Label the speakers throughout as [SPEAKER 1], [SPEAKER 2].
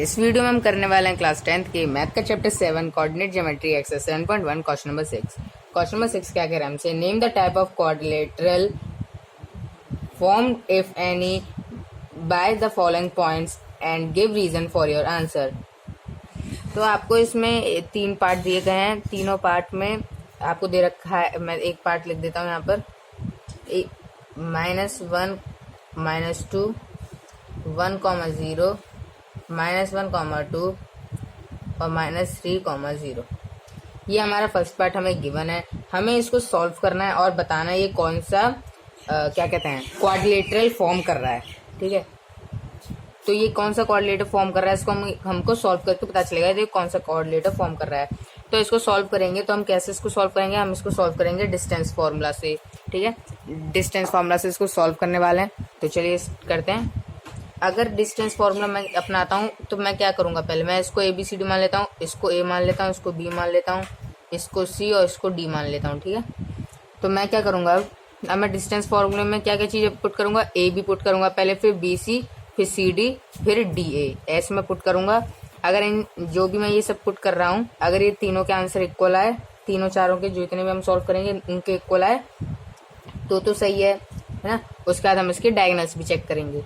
[SPEAKER 1] इस वीडियो में हम करने वाले हैं क्लास 10th के मैथ का chapter 7 coordinate geometry exercise 7.1 question number 6। Question number 6 क्या कह रहा है हमसे, name the type of quadrilateral formed if any by the following points and give reason for your answer। तो आपको इसमें 3 पार्ट दिए गए हैं, तीनों पार्ट में आपको दे रखा है, मैं एक पार्ट लिख देता हूँ यहाँ पर, -1 -2 1, 0 -1, 2 और -3, 0। ये हमारा फर्स्ट पार्ट हमें गिवन है, हमें इसको सॉल्व करना है और बताना है ये कौन सा क्या कहते हैं क्वाड्रिलेटरल फॉर्म कर रहा है। ठीक है, तो ये कौन सा क्वाड्रिलेटर फॉर्म कर रहा है, इसको हमको सॉल्व करके पता चलेगा ये कौन सा क्वाड्रिलेटर फॉर्म कर रहा है। तो इसको सॉल्व करेंगे, तो हम कैसे इसको सॉल्व करेंगे, हम इसको सॉल्व करेंगे डिस्टेंस फार्मूला से। ठीक है, डिस्टेंस फार्मूला से इसको सॉल्व करने वाले हैं। तो चलिए करते हैं। अगर डिस्टेंस फार्मूला मैं अपनाता हूँ तो मैं क्या करूँगा, पहले मैं इसको ABCD मान लेता हूँ, इसको A मान लेता हूँ, इसको B मान लेता हूँ, इसको C और इसको D मान लेता हूँ। ठीक है, तो मैं क्या करूँगा, अब मैं डिस्टेंस फार्मूले में क्या क्या चीज़ें पुट करूँगा, AB पुट करूँगा पहले, फिर BC, फिर CD, फिर DA, ऐसे मैं पुट करूँगा। अगर इन जो भी मैं ये सब पुट कर रहा हूँ, अगर ये तीनों के आंसर इक्वल आए, तीनों चारों के जितने भी हम सॉल्व करेंगे उनके इक्वल आए तो सही है ना। उसके बाद हम इसके डायगोनल्स भी चेक करेंगे।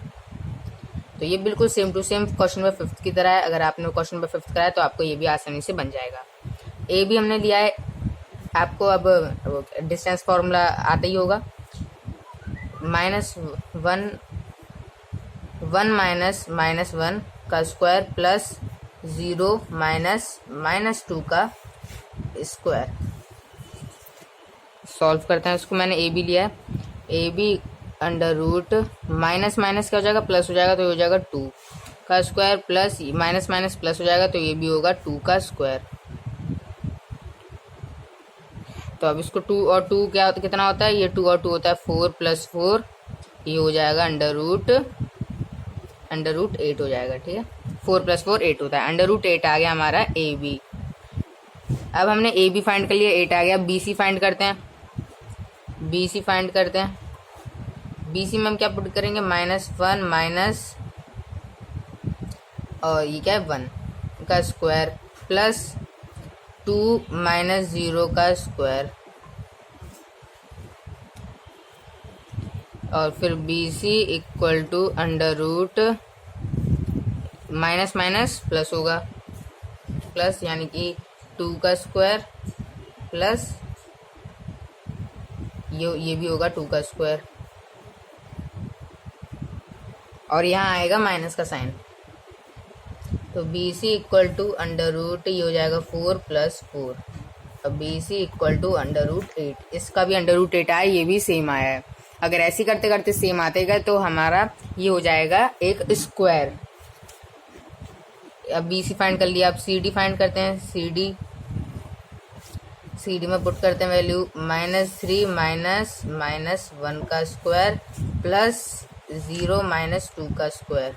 [SPEAKER 1] तो ये बिल्कुल same to same question number 5 की तरह है। अगर आपने क्वेश्चन नंबर 5 कराया तो आपको ये भी आसानी से बन जाएगा। ए भी हमने लिया है, आपको अब डिस्टेंस फार्मूला आता ही होगा, -1 -1 का स्क्वायर प्लस 0 -2 का स्क्वायर। सॉल्व करते हैं इसको। मैंने ए बी लिया है, A B under root minus minus क्या हो जाएगा, प्लस हो जाएगा, तो ये हो जाएगा 2 का square, plus minus minus plus हो जाएगा, तो ये भी होगा 2 का स्क्वायर। तो अब इसको 2 और 2 क्या होता, कितना होता है, ये 2 और 2 होता है 4 + 4, ये हो जाएगा अंडर रूट 8 हो जाएगा। ठीक है, 4 + 4 8 होता है, अंडर रूट 8 आ गया हमारा ए बी। अब हमने ए बी फाइंड कर लिया, 8 आ गया। बी सी फाइंड करते हैं, BC फाइंड करते हैं। BC में हम क्या पुट करेंगे, -1 माइनस और ये क्या है 1 का स्क्वायर प्लस 2 -0 का स्क्वायर, और फिर BC equal to under root minus minus plus होगा, प्लस यानी कि 2 का स्क्वायर प्लस ये भी होगा 2 का स्क्वायर, और यहाँ आएगा माइनस का साइन। तो BC equal to under root ये हो जाएगा 4 + 4, अब BC equal to under root 8। इसका भी अंडर रूट 8 आया, ये भी सेम आया है। अगर ऐसे करते करते सेम आते गए तो हमारा ये हो जाएगा एक स्क्वायर। अब BC फाइंड कर लिया, अब CD फाइंड करते हैं। CD में पुट करते हैं वैल्यू -3 -1 का स्क्वायर प्लस 0 -2 का square.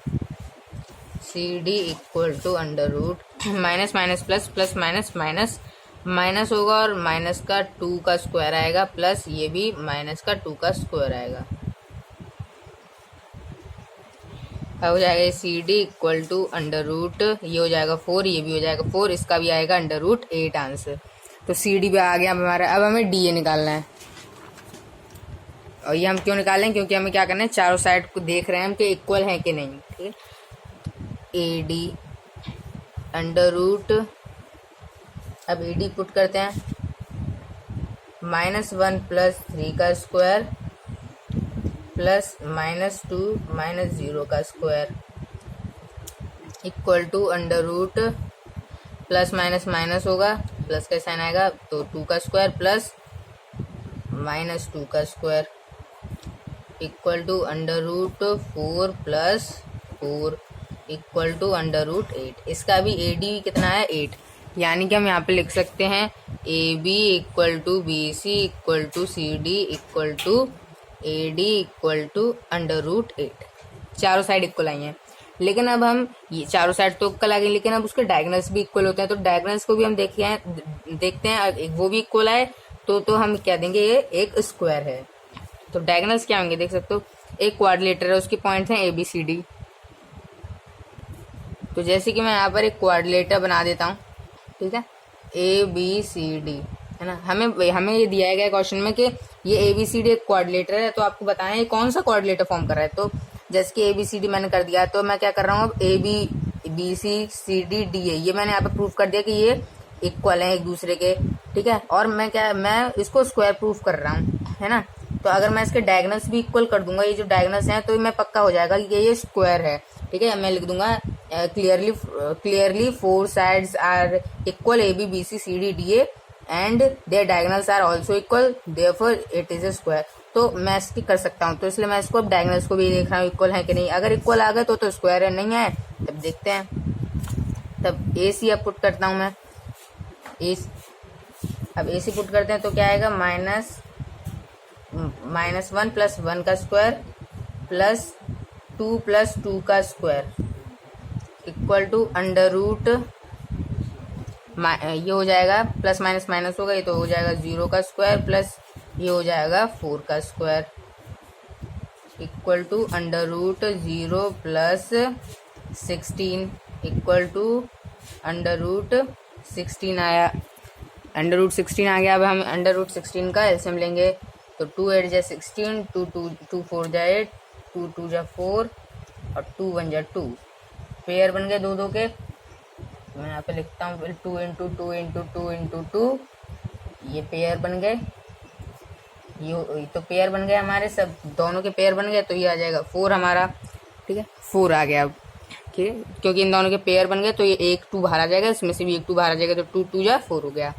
[SPEAKER 1] CD equal to under root minus minus plus plus minus minus minus होगा, और माइनस का 2 का स्क्वायर आएगा, प्लस ये भी माइनस का 2 का स्क्वायर आएगा। अब हो जाएगा CD equal to under root, ये हो जाएगा 4, ये भी हो जाएगा 4, इसका भी आएगा अंडर रूट 8 आंसर। तो CD भी आ गया हमारा। अब हमें DA निकालना है, और ये हम क्यों निकाल रहे हैं, क्योंकि हमें क्या करना है, चारों साइड को देख रहे हैं हम कि इक्वल है कि नहीं। ठीक है, AD अंडर रूट, अब AD पुट करते हैं, -1 + 3 का स्क्वायर प्लस -2 -0 का square equal to under root plus minus minus होगा, प्लस का साइन आएगा, तो 2 का स्क्वायर प्लस -2 का square equal to under root 4 + 4 equal to under root 8। इसका भी AD कितना है, 8, यानी कि हम यहाँ पे लिख सकते हैं AB equal to BC equal to CD equal to AD equal to under root 8। चारों साइड इक्वल आई हैं, लेकिन अब हम ये चारों साइड तो इक्वल आ गई, लेकिन अब उसके डायगोनल्स भी इक्वल होते हैं। तो डायगोनल्स को भी हम देखते हैं वो भी इक्वल आए तो हम क्या देंगे, ये एक स्क्वायर है। तो डायगोनल्स क्या होंगे, देख सकते हो, एक क्वाड्रिलेटर है, उसके पॉइंट्स हैं ABCD, तो जैसे कि मैं यहाँ पर एक क्वाड्रिलेटर बना देता हूँ, ठीक है, ABCD, है ना। हमें ये दिया गया क्वेश्चन में कि ये ABCD एक क्वाड्रिलेटर है, तो आपको बताना है ये कौन सा क्वाड्रिलेटर फॉर्म कर रहा है। तो जैसे कि ABCD मैंने कर दिया, तो मैं क्या कर रहा हूँ अब ABCD ये मैंने यहाँ पे प्रूफ कर दिया कि ये इक्वल है एक दूसरे के, ठीक है। और मैं इसको स्क्वायर प्रूफ कर रहा हूँ, है ना। तो अगर मैं इसके डायगोनल्स भी इक्वल कर दूंगा, ये जो डायगोनल्स हैं, तो मैं पक्का हो जाएगा कि ये स्क्वायर है, ठीक है। मैं लिख दूंगा clearly 4 sides are equal ABCD and their diagonals are also equal, therefore it is a square. तो मैं इसकी कर सकता हूँ, तो इसलिए मैं इसको अब डायगोनल्स को भी देख रहा हूँ इक्वल है कि नहीं। अगर इक्वल आ गए तो स्क्वायर है, नहीं है तब देखते हैं। तब AC अब पुट करता हूँ मैं, अब AC पुट करते हैं तो क्या आएगा, -1 + 1 का स्क्वायर प्लस 2 + 2 का स्क्वायर इक्वल टू अंडर-रूट, ये हो जाएगा प्लस माइनस माइनस होगा, ये तो हो जाएगा 0 का स्क्वायर प्लस ये हो जाएगा 4 का square equal to under root 0 + 16 equal to under root 16 आया, अंडर-रूट 16 आ गया। अब हम अंडर-रूट 16 का एलसीएम लेंगे, तो 2 8 जा 16, 2 4 जा 8, 2 2 जा 4 और 2 1 जा 2, पेयर बन गए दो के। मैं यहाँ पे लिखता हूँ 2 × 2 × 2 × 2, ये पेयर बन गए, ये तो पेयर बन गए हमारे, सब दोनों के पेयर बन गए, तो ये आ जाएगा 4 हमारा, ठीक है, 4 आ गया अब, ठीक है, क्योंकि इन दोनों के पेयर बन गए तो ये 1 2 बाहर आ जाएगा, इसमें से भी 1 2 बाहर आ जाएगा, तो 2 2 जा 4 हो गया।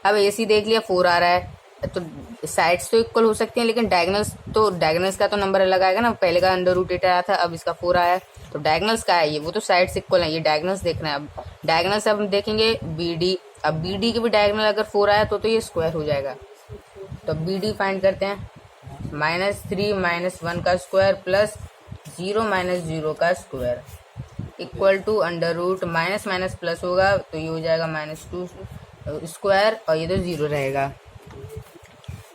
[SPEAKER 1] अब AC देख लिया 4 आ रहा है, तो साइड्स तो इक्वल हो सकती हैं, लेकिन डायगोनल्स का तो नंबर अलग आएगा ना। पहले का अंडर-रूट आया था, अब इसका 4 आया है, तो डायगोनल्स का है ये, वो तो साइड्स इक्वल है, ये डायगोनल्स देखना है। अब डायगोनल्स अब हम देखेंगे BD, अब BD के भी डायगोनल अगर 4 आया तो ये स्क्वायर हो जाएगा। तो BD फाइंड करते हैं, -3 - 1 का स्क्वायर प्लस 0 - 0 का square equal to under root, minus minus plus होगा तो ये हो जाएगा -2 स्क्वायर और ये तो 0 रहेगा।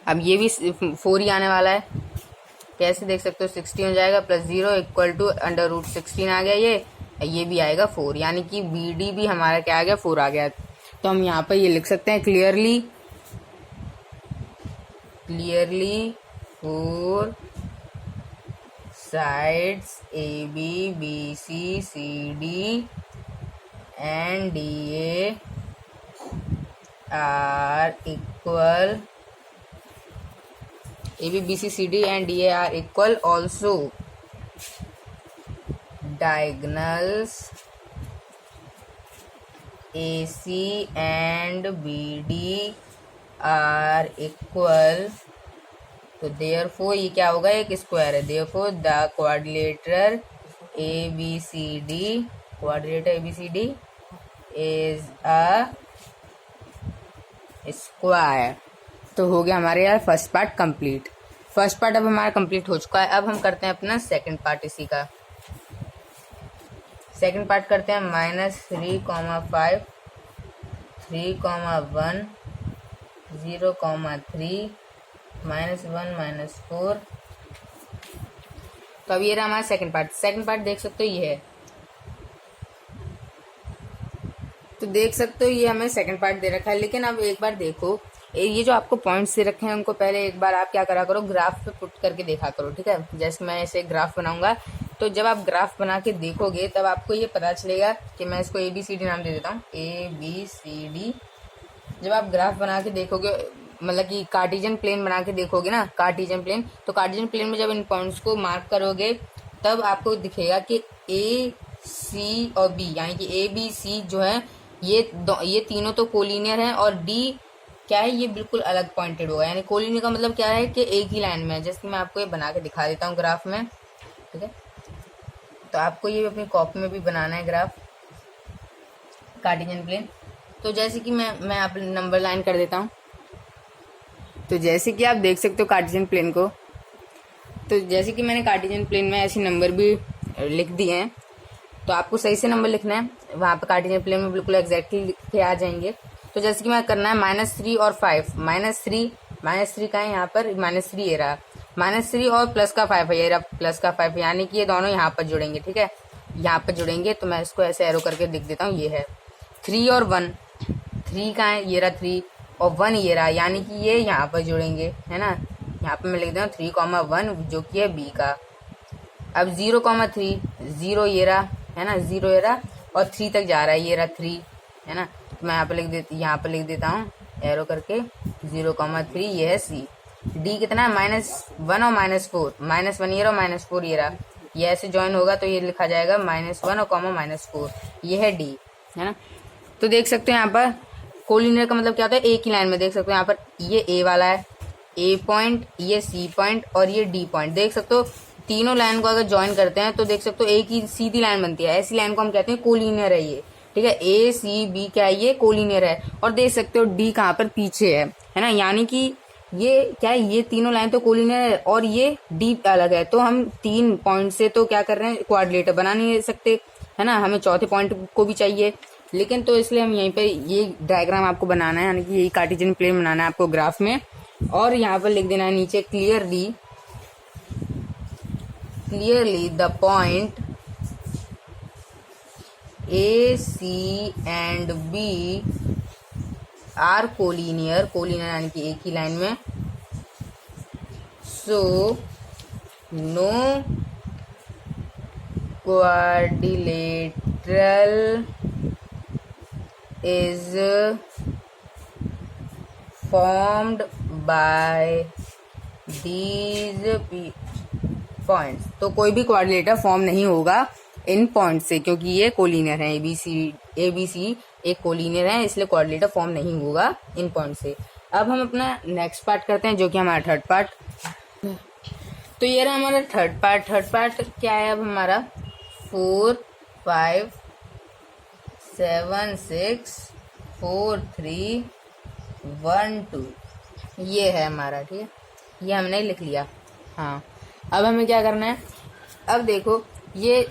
[SPEAKER 1] अब ये भी 4 ही आने वाला है, कैसे देख सकते हो, 16 हो जाएगा प्लस 0 इक्वल टू अंडर-रूट 16 आ गया, ये भी आएगा 4, यानी कि BD भी हमारा क्या आ गया, 4 आ गया। तो हम यहाँ पर ये लिख सकते हैं clearly 4 sides AB, BC, CD and DA are equal, AB, BC, CD and DA are equal. Also, diagonals AC and BD are equal. तो therefore ये क्या होगा, एक स्क्वायर है। therefore the quadrilateral ABCD is a square. तो हो गया हमारे यार first part complete. First part अब हमारा कंप्लीट हो चुका है। अब हम करते हैं अपना सेकंड पार्ट इसी का। सेकंड पार्ट करते हैं -3, 5, 3, 1, 0, 3, -1, -4। तो अब ये रहा हमारा सेकंड पार्ट। सेकंड पार्ट देख सकते हो ये है, तो देख सकते हो ये हमें सेकंड पार्ट दे रखा है। लेकिन अब एक बार देखो, ये जो आपको पॉइंट्स दे रखे हैं उनको पहले एक बार आप क्या करा करो, ग्राफ पे पुट करके देखा करो, ठीक है। जैसे मैं ऐसे ग्राफ बनाऊंगा, तो जब आप ग्राफ बना के देखोगे तब आपको ये पता चलेगा कि मैं इसको ABCD नाम दे देता हूँ, ABCD। जब आप ग्राफ बना के देखोगे, मतलब कि कार्टेशियन प्लेन बना के देखोगे ना, कार्टेशियन प्लेन, तो कार्टेशियन प्लेन में जब इन पॉइंट्स को मार्क करोगे तब आपको दिखेगा कि A, C और B, यानी कि A, B, C जो है ये तीनों तो कोलिनियर है, और D क्या है, ये बिल्कुल अलग पॉइंटेड होगा। यानी कोलिनियर का मतलब क्या है कि एक ही लाइन में है। जैसे मैं आपको ये बना के दिखा देता हूँ ग्राफ में, ठीक है। तो आपको ये अपनी कॉपी में भी बनाना है ग्राफ कार्टेशियन प्लेन। तो जैसे कि मैं आप नंबर लाइन कर देता हूँ। तो जैसे कि आप देख सकते हो कार्टेशियन प्लेन को, तो जैसे कि मैंने कार्टेशियन प्लेन में ऐसे नंबर भी लिख दिए हैं, तो आपको सही से नंबर लिखना है। वहाँ पे कार्टेशियन प्लेन में बिल्कुल एग्जैक्टली लिख के आ जाएंगे। तो जैसे कि मैं करना है -3 और 5, -3 का है यहाँ पर, -3 ये रहा, -3 और प्लस का 5 है, ये रहा प्लस का 5, यानी कि ये दोनों यहाँ पर जुड़ेंगे, ठीक है। यहाँ पर जुड़ेंगे, तो मैं इसको ऐसे एरो करके लिख देता हूँ। ये है 3 और 1, 3 कहाँ है, ये रहा 3 और 1 ये रहा, यानी कि ये यहाँ पर जुड़ेंगे, है ना। यहाँ पर मैं लिख देता हूँ 3,1 जो कि है बी का। अब 0,3, 0 ये रहा, है ना, 0 ये रहा और 3 तक जा रहा है, ये रहा 3, है ना। तो मैं यहाँ पर लिख देता हूँ एरो करके 0,3, ये है सी। डी कितना है, -1 और -4, -1 ये रहा, -4 ये रहा, ये ऐसे ज्वाइन होगा तो ये लिखा जाएगा -1 और -4, ये है डी, है ना। तो देख सकते हो यहाँ पर कोलिनियर का मतलब क्या होता है, एक ही लाइन में देख सकते हो। यहाँ पर ये ए वाला है, ए पॉइंट, ये सी पॉइंट और ये डी पॉइंट, देख सकते हो। तीनों लाइन को अगर ज्वाइन करते हैं तो देख सकते हो एक ही सीधी लाइन बनती है, ऐसी लाइन को हम कहते हैं कोलिनियर है ये, ठीक है। ए सी बी क्या है, ये कोलिनियर है। और देख सकते हो डी कहाँ पर, पीछे है ना, यानी कि ये क्या है, ये तीनों लाइन तो कोलिनियर है और ये डी अलग है। तो हम 3 पॉइंट से तो क्या कर रहे हैं, क्वाड्रिलेटर बना नहीं सकते, है ना, हमें चौथे पॉइंट को भी चाहिए। लेकिन तो इसलिए हम यहीं पे ये डायग्राम आपको बनाना है, यानी कि यही कार्टेशियन प्लेन बनाना है आपको ग्राफ में। और यहाँ पर लिख देना है नीचे clearly the point A C and B are collinear यानी कि एक ही लाइन में। So no quadrilateral is formed by these points. तो कोई भी क्वाड्रिलेटर फॉर्म नहीं होगा इन पॉइंट से, क्योंकि ये कोलिनियर है, ABC एक कोलिनियर है, इसलिए क्वाड्रिलेटर फॉर्म नहीं होगा इन पॉइंट से। अब हम अपना नेक्स्ट पार्ट करते हैं, जो कि हमारा थर्ड पार्ट। तो ये रहा हमारा थर्ड पार्ट क्या है अब हमारा, 4 5 7 6 4 3 1 2, ये है हमारा, ठीक है, ये हमने लिख लिया। हाँ, अब हमें क्या करना है, अब देखो ये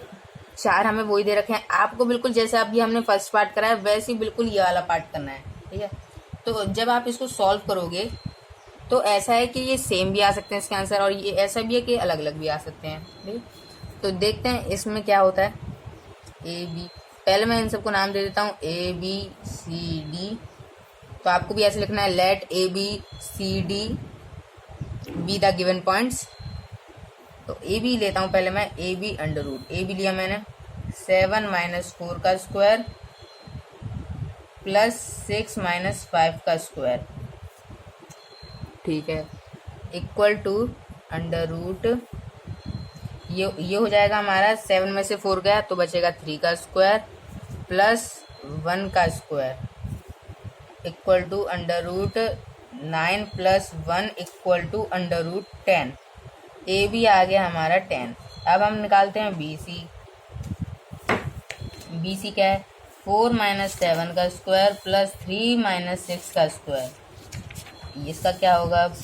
[SPEAKER 1] 4 हमें वही दे रखे हैं, आपको बिल्कुल जैसे अभी हमने फर्स्ट पार्ट करा है वैसे ही बिल्कुल ये वाला पार्ट करना है, ठीक है। तो जब आप इसको सॉल्व करोगे तो ऐसा है कि ये सेम भी आ सकते हैं इसके आंसर, और ये ऐसा भी है कि अलग अलग भी आ सकते हैं, ठीक। तो देखते हैं इसमें क्या होता है। ए बी, पहले मैं इन सबको नाम दे देता हूँ ABCD। तो आपको भी ऐसे लिखना है, let ABCD be the given points. तो ए बी लेता हूँ पहले मैं, A B under root, A B लिया मैंने 7 - 4 का स्क्वायर प्लस 6 - 5 का स्क्वायर, ठीक है, इक्वल टू अंडर रूट, ये हो जाएगा हमारा 7 में से 4 गया तो बचेगा 3 का स्क्वायर प्लस 1 का square, equal to under root 9 + 1 equal to under root 10। A B आ गया हमारा 10। अब हम निकालते हैं BC क्या है, 4 - 7 का स्क्वायर प्लस 3 - 6 का स्क्वायर, इसका क्या होगा,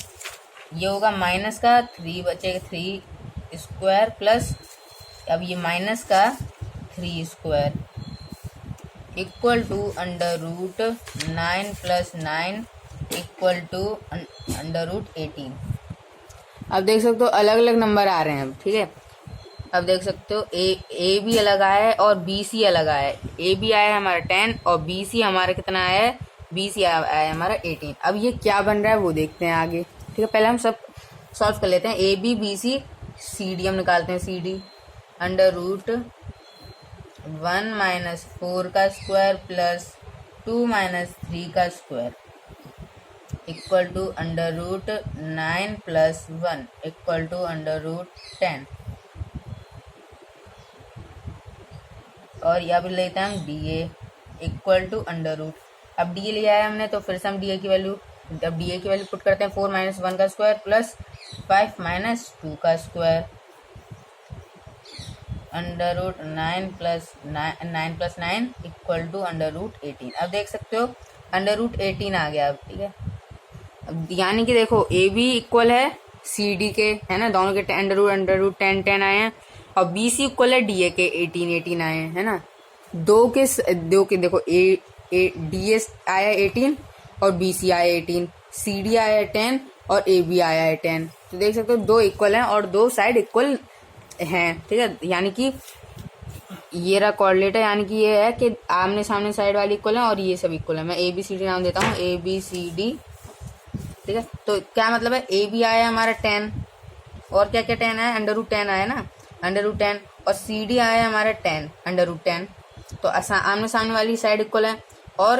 [SPEAKER 1] ये होगा माइनस का 3 बचेगा 3 स्क्वायर प्लस, अब ये माइनस का 3 square equal to under root 9 + 9 equal to under root 18। अब देख सकते हो अलग अलग नंबर आ रहे हैं अब, ठीक है। अब देख सकते हो ए बी अलग आया है और BC अलग आया है। ए बी आया है हमारा 10 और BC हमारा कितना आया है, BC आया है हमारा 18। अब ये क्या बन रहा है वो देखते हैं आगे, ठीक है। पहले हम सब सॉल्व कर लेते हैं। ABBC CD हम निकालते हैं, CD अंडर रूट 1 - 4 का स्क्वायर प्लस 2 - 3 का square equal to under root 9 + 1 equal to under root 10। और यहाँ पर लेते हैं हम DA equal to under root, अब DA लिया है हमने तो फिर से हम DA की वैल्यू पुट करते हैं, 4 - 1 का स्क्वायर प्लस 5 - 2 का square under root 9 + 9 equal to under root 18। अब देख सकते हो अंडर रूट 18 आ गया अब, ठीक है। अब यानी कि देखो AB इक्वल है CD के, है ना, दोनों के अंडर रूट 10 आए हैं, और BC इक्वल है DA के 18 आए हैं, है ना। दो के देखो DS आया 18 और BC आया 18, CD आया 10 और AB आया है 10। तो देख सकते हो 2 इक्वल हैं और 2 साइड इक्वल हैं, ठीक है। यानी कि ये रहा कोऑर्डिनेट, यानी कि ये है कि आमने सामने साइड वाली इक्वल है और ये सब इक्वल है। मैं ABCD नाम देता हूँ, ABCD, ठीक है। तो क्या मतलब है, AB आया हमारा 10 और क्या क्या 10 आया, √10 आया ना, √10, और CD आया हमारा 10 √10। तो आमने सामने वाली साइड इक्वल है। और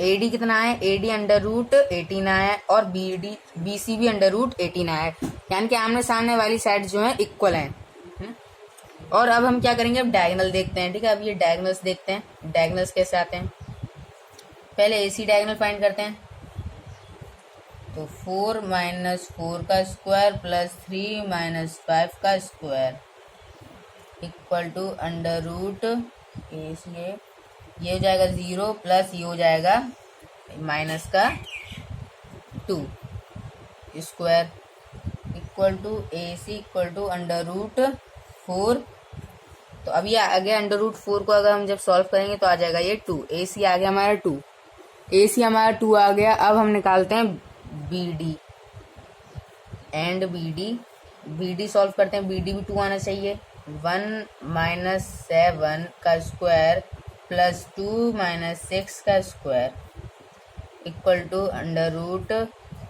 [SPEAKER 1] AD कितना है, AD √18 आया है और BC भी √18 आया है, यानी कि आमने सामने वाली साइड जो है इक्वल है। और अब हम क्या करेंगे, अब डायगोनल देखते हैं, ठीक है। अब ये डायगोनल्स देखते हैं, डायगोनल्स कैसे आते हैं। पहले AC डायगोनल फाइंड करते हैं। तो 4 - 4 का स्क्वायर प्लस 3 - 5 का स्क्वायर इक्वल टू √AC, ये हो जाएगा 0 प्लस ये हो जाएगा -2 square equal to AC equal to √4। तो अब ये आ गया √4 को अगर हम जब सॉल्व करेंगे तो आ जाएगा ये 2। AC आ गया हमारा 2, AC हमारा 2 आ गया। अब हम निकालते हैं BD एंड BD सॉल्व करते हैं। BD भी 2 आना चाहिए। 1 - 7 का स्क्वायर प्लस 2 - 6 का square equal to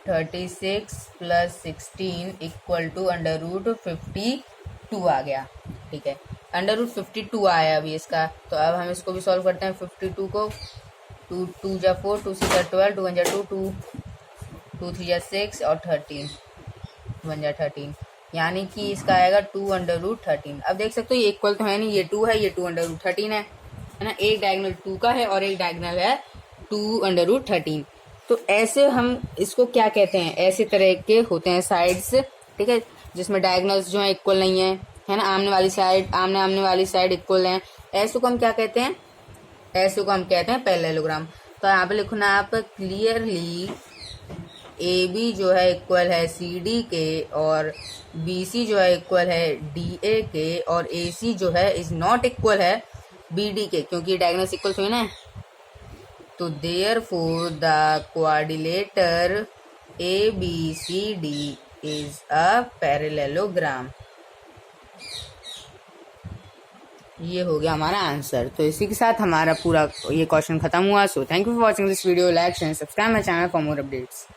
[SPEAKER 1] √36 plus 16 equal to √52 आ गया, ठीक है। √52 आया अभी इसका। तो अब हम इसको भी सॉल्व करते हैं। 52 को 2 × 2 = 4, 2 × 6 = 12, 2 × 1 = 2, 2 × 3 = 6 और 13, 1 × 13, यानी कि इसका आएगा 2 √13। अब देख सकते हो ये इक्वल तो है नहीं, ये 2 है, ये 2 √13 है ना। एक डायगोनल 2 का है और एक डायगोनल है 2 √13। तो ऐसे हम इसको क्या कहते हैं, ऐसे तरह के होते हैं साइड्स, ठीक है, जिसमें डायगोनल्स जो है इक्वल नहीं है ना, आमने आमने वाली साइड इक्वल है। ऐसे को हम क्या कहते हैं, ऐसे को हम कहते हैं पैरेललोग्राम। तो यहाँ पे लिखना आप क्लियरली AB जो है इक्वल है CD के और BC जो है इक्वल है DA के और AC जो है इज नॉट इक्वल है BD के, क्योंकि डायगोनल्स इक्वल हुए ना। तो therefore the quadrilateral ABCD is a parallelogram. ये हो गया हमारा आंसर। तो इसी के साथ हमारा पूरा ये क्वेश्चन खत्म हुआ। So thank you for watching this video. Like share subscribe my channel for more updates.